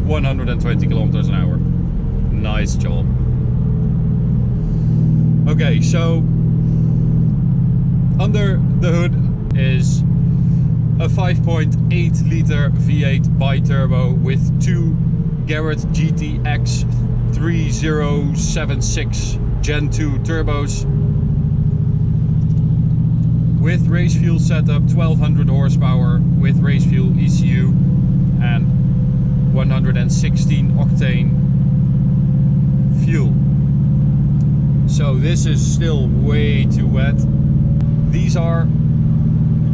120 kilometers an hour. Nice job. Okay, so under the hood is a 5.8 liter V8 bi-turbo with two Garrett GTX 3076 Gen 2 turbos with race fuel setup, 1200 horsepower with race fuel ECU and 116 octane fuel. So this is still way too wet. These are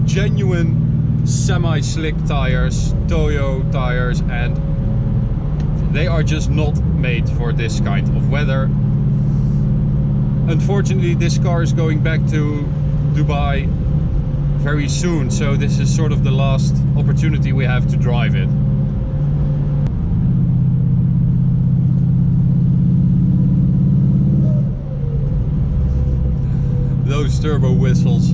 genuine semi-slick tires, Toyo tires, and they are just not made for this kind of weather. Unfortunately, this car is going back to Dubai very soon, so this is sort of the last opportunity we have to drive it. Those turbo whistles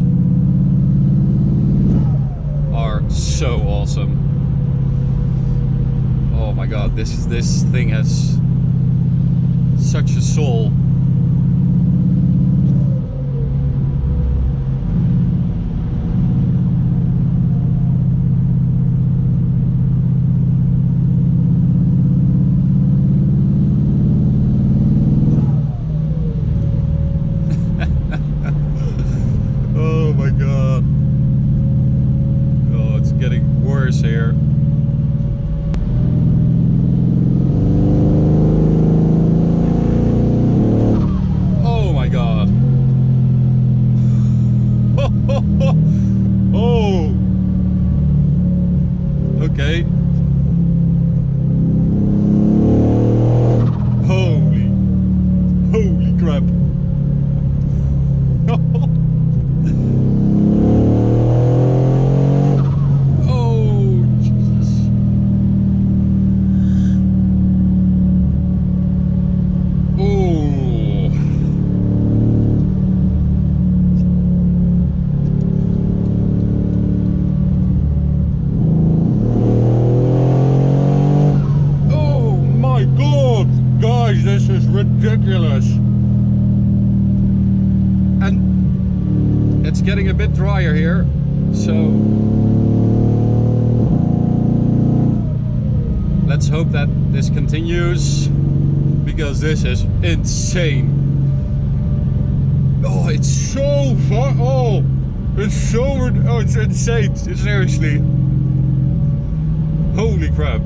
are so awesome. Oh my god, this thing has such a soul. Oh my god. Oh, it's getting worse here. Oh my god. Oh. Okay. Holy crap. This is ridiculous. And it's getting a bit drier here, so let's hope that this continues, because this is insane. Oh, it's so far. Oh, it's so, oh, it's insane. Seriously. Holy crap.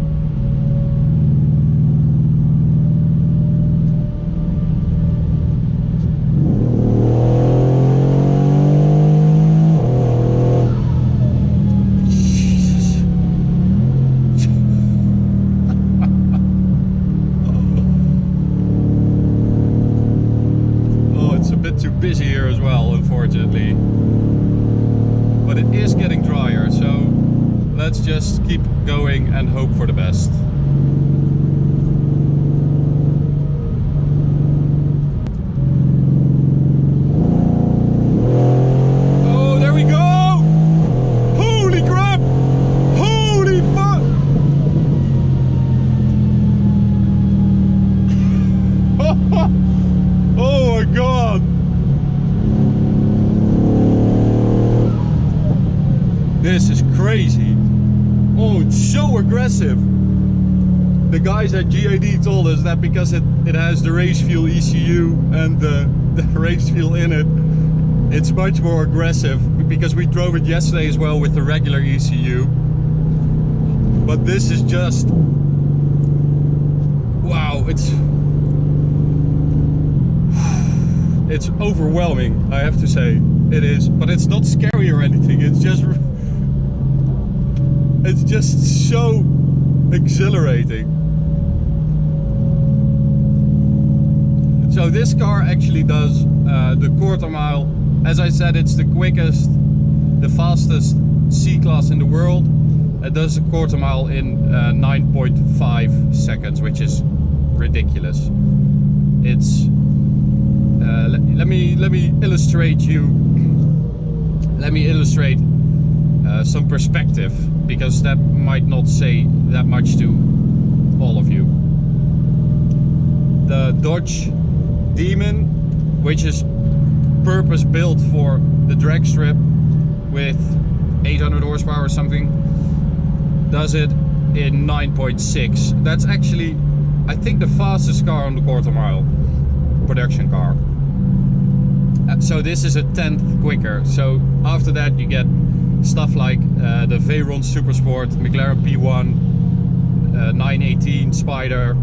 Too busy here as well, unfortunately, but it is getting drier, so let's just keep going and hope for the best. Oh, there we go! Holy crap! Holy fuck! Oh my god! This is crazy. Oh, it's so aggressive. The guys at GAD told us that because it has the race fuel ECU and the race fuel in it, it's much more aggressive, because we drove it yesterday as well with the regular ECU. But this is just, wow, it's overwhelming, I have to say. It is, but it's not scary or anything. It's just so exhilarating. So this car actually does the quarter mile. As I said, it's the quickest, the fastest C-Class in the world. It does a quarter mile in 9.5 seconds, which is ridiculous. It's let me illustrate some perspective, because that might not say that much to all of you. The Dodge Demon, which is purpose built for the drag strip with 800 horsepower or something, does it in 9.6. That's actually, I think, the fastest car on the quarter mile, production car. So this is a 10th quicker. So after that you get stuff like the Veyron Supersport, McLaren P1, 918 Spider,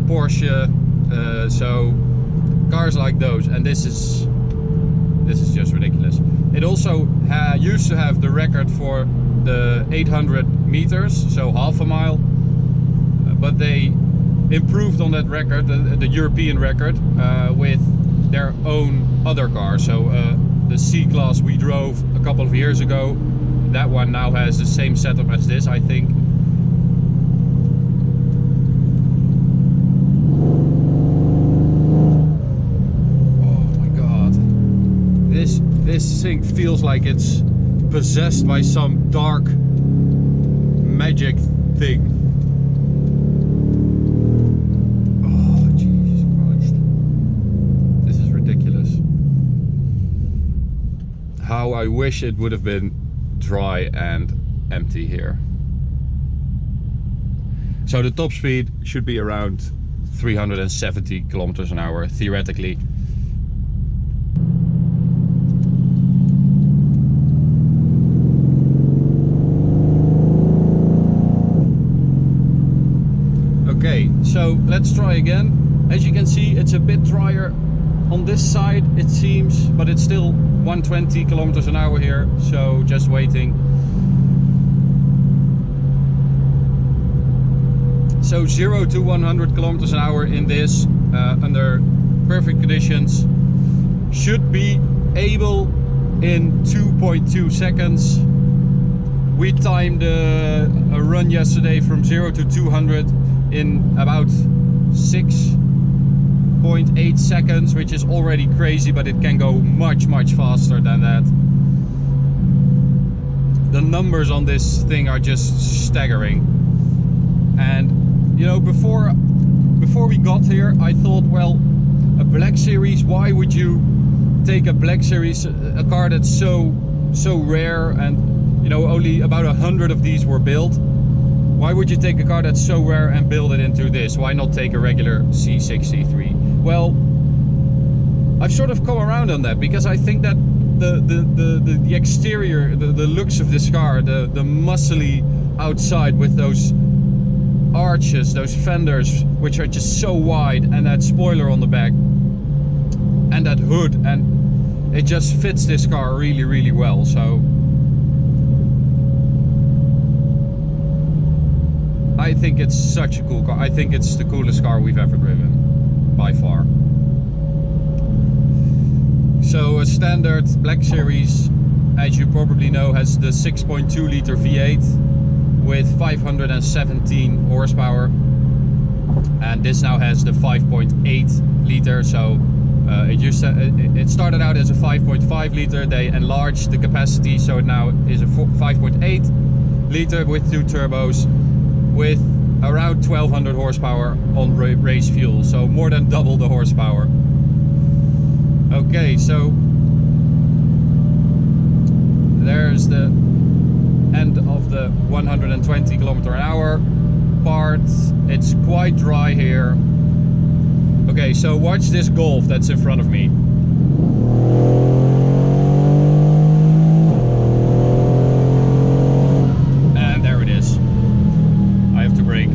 Porsche, so cars like those, and this is just ridiculous. It also used to have the record for the 800 meters, so half a mile, but they improved on that record, the European record, with their own other car. So the C-Class we drove a couple of years ago, that one now has the same setup as this, I think. This thing feels like it's possessed by some dark magic thing. Oh, Jesus Christ. This is ridiculous. How I wish it would have been dry and empty here. So the top speed should be around 370 kilometers an hour, theoretically. Okay, so let's try again. As you can see, it's a bit drier on this side, it seems, but it's still 120 kilometers an hour here, so just waiting. So 0 to 100 kilometers an hour in this, under perfect conditions, should be able in 2.2 seconds. We timed a run yesterday from 0 to 200 in about 6.8 seconds, which is already crazy, but it can go much faster than that. The numbers on this thing are just staggering. And you know, before we got here, I thought, well, a Black Series, why would you take a Black Series, a car that's so rare, and you know, only about 100 of these were built? Why would you take a car that's so rare and build it into this? Why not take a regular C63? Well, I've sort of come around on that, because I think that the exterior, the looks of this car, the muscly outside with those arches, those fenders, which are just so wide, and that spoiler on the back, and that hood, and it just fits this car really well. So I think it's such a cool car. I think it's the coolest car we've ever driven, by far. So a standard Black Series, as you probably know, has the 6.2 liter V8 with 517 horsepower, and this now has the 5.8 liter. So it started out as a 5.5 liter. They enlarged the capacity, so it now is a 5.8 liter with 2 turbos, with around 1200 horsepower on race fuel, so more than double the horsepower. Okay, so there's the end of the 120 kilometer an hour part. It's quite dry here. Okay, so watch this Golf that's in front of me. And there it is. I have to brake.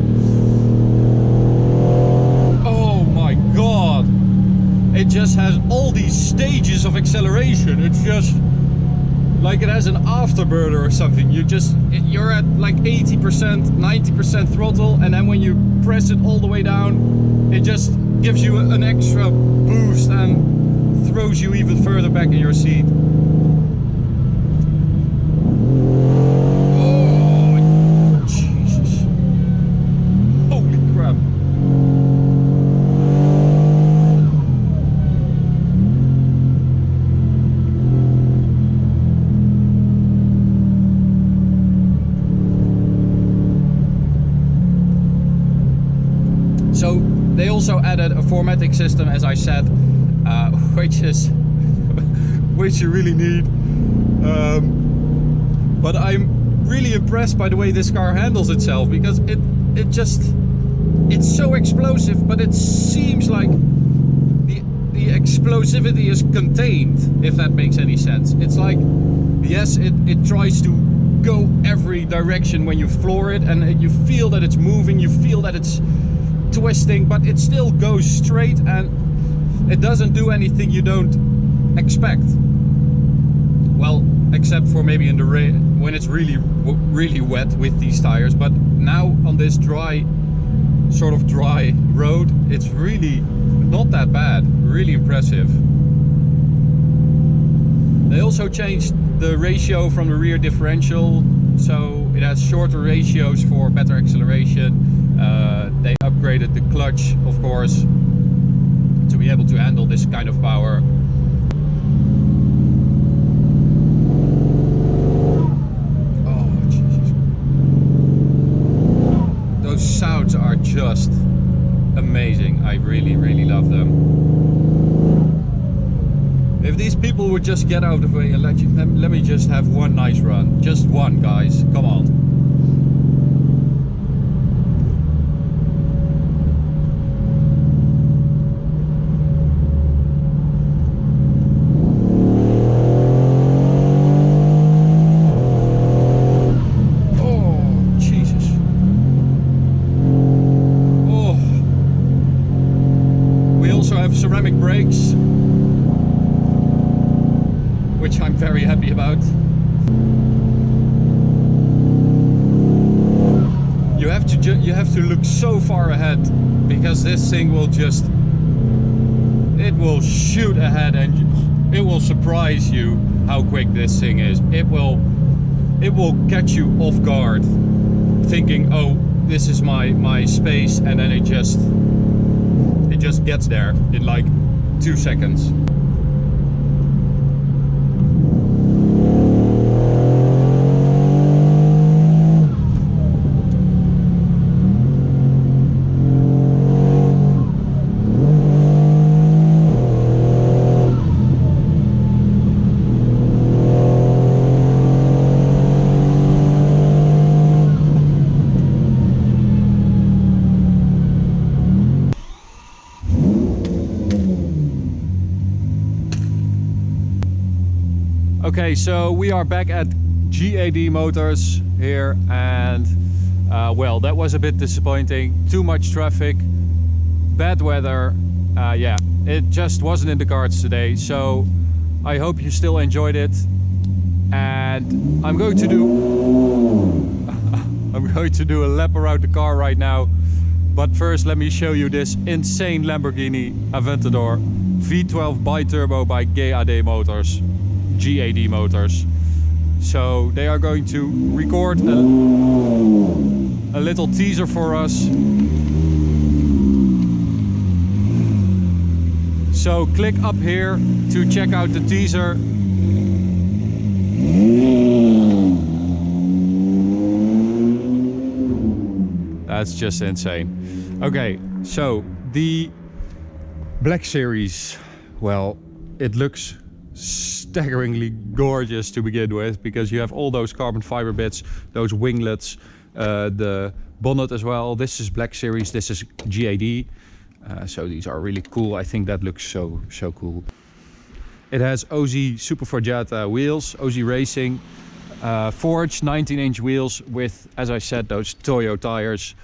Oh my god! It just has all these stages of acceleration. It's just like it has an afterburner or something. You're at like 80%, 90% throttle, and then when you press it all the way down, it just gives you an extra boost and throws you even further back in your seat. Oh, Jesus. Holy crap. also added a formatting system, as I said, which you really need. But I'm really impressed by the way this car handles itself, because it's so explosive, but it seems like the explosivity is contained, if that makes any sense. It's like, yes, it tries to go every direction when you floor it, and you feel that it's moving, you feel that it's twisting, but it still goes straight, and it doesn't do anything you don't expect. Well, except for maybe in the rain, when it's really wet with these tires. But now on this sort of dry road, it's really not that bad. Really impressive. They also changed the ratio from the rear differential, so it has shorter ratios for better acceleration. They upgraded the clutch, of course, to be able to handle this kind of power. Sounds are just amazing. I really love them. If these people would just get out of the way and let me just have one nice run. Just one, guys. Come on. Ceramic brakes, which I'm very happy about. You have to look so far ahead, because this thing will will shoot ahead, and it will surprise you how quick this thing is. It will catch you off guard, thinking, oh, this is my space, and then it just gets there in like 2 seconds. Okay, so we are back at GAD Motors here, and well, that was a bit disappointing. Too much traffic, bad weather. Yeah, it just wasn't in the cards today, so I hope you still enjoyed it. And I'm going to do a lap around the car right now. But first, let me show you this insane Lamborghini Aventador V12 bi-turbo by GAD Motors. GAD Motors. So they are going to record a little teaser for us. So click up here to check out the teaser. That's just insane. Okay, so the Black Series, well, it looks staggeringly gorgeous to begin with, because you have all those carbon fiber bits, those winglets, the bonnet as well. This is Black Series, this is GAD, so these are really cool. I think that looks so cool. It has OZ Superforgiata wheels, OZ Racing, forged 19-inch wheels with, as I said, those Toyo tires,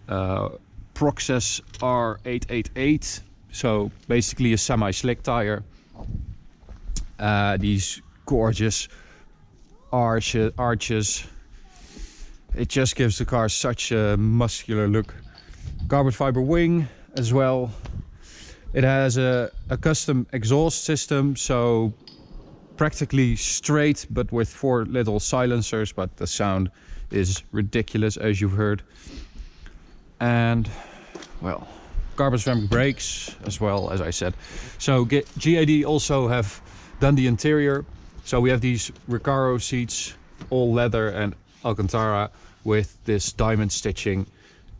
Proxes R888, so basically a semi-slick tire. These gorgeous arches. It just gives the car such a muscular look. Carbon fiber wing as well. It has a custom exhaust system, so practically straight, but with 4 little silencers, but the sound is ridiculous, as you've heard. And well, carbon ceramic brakes as well, as I said. So GAD also have done the interior. So we have these Recaro seats, all leather and Alcantara, with this diamond stitching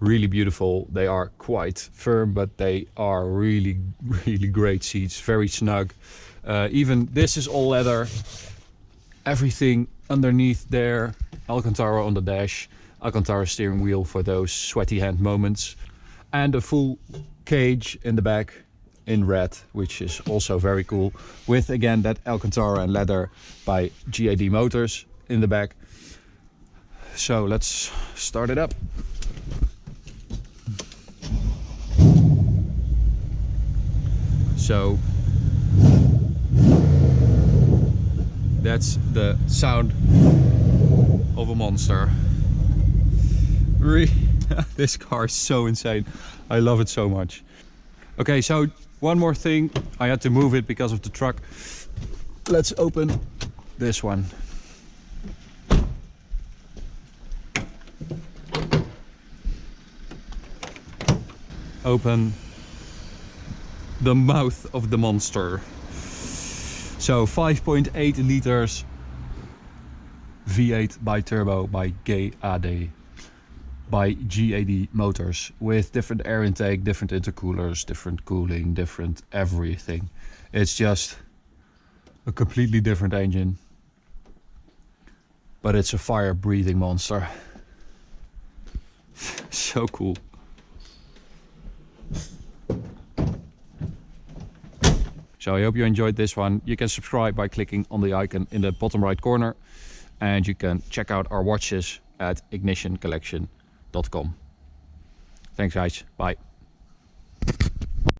really beautiful. They are quite firm, but they are really great seats, very snug. Even this is all leather. Everything underneath there, Alcantara on the dash, Alcantara steering wheel for those sweaty hand moments, and a full cage in the back in red, which is also very cool, with again that Alcantara and leather by GAD Motors in the back. So let's start it up. So that's the sound of a monster. Really, this car is so insane. I love it so much. Okay, so one more thing. I had to move it because of the truck. Let's open this one. Open the mouth of the monster. So 5.8 liters V8 bi-turbo by GAD Motors, with different air intake, different intercoolers, different cooling, different everything. It's just a completely different engine, but it's a fire breathing monster. So cool. So I hope you enjoyed this one. You can subscribe by clicking on the icon in the bottom right corner, and you can check out our watches at ignitioncollection.com. Thanks guys, bye.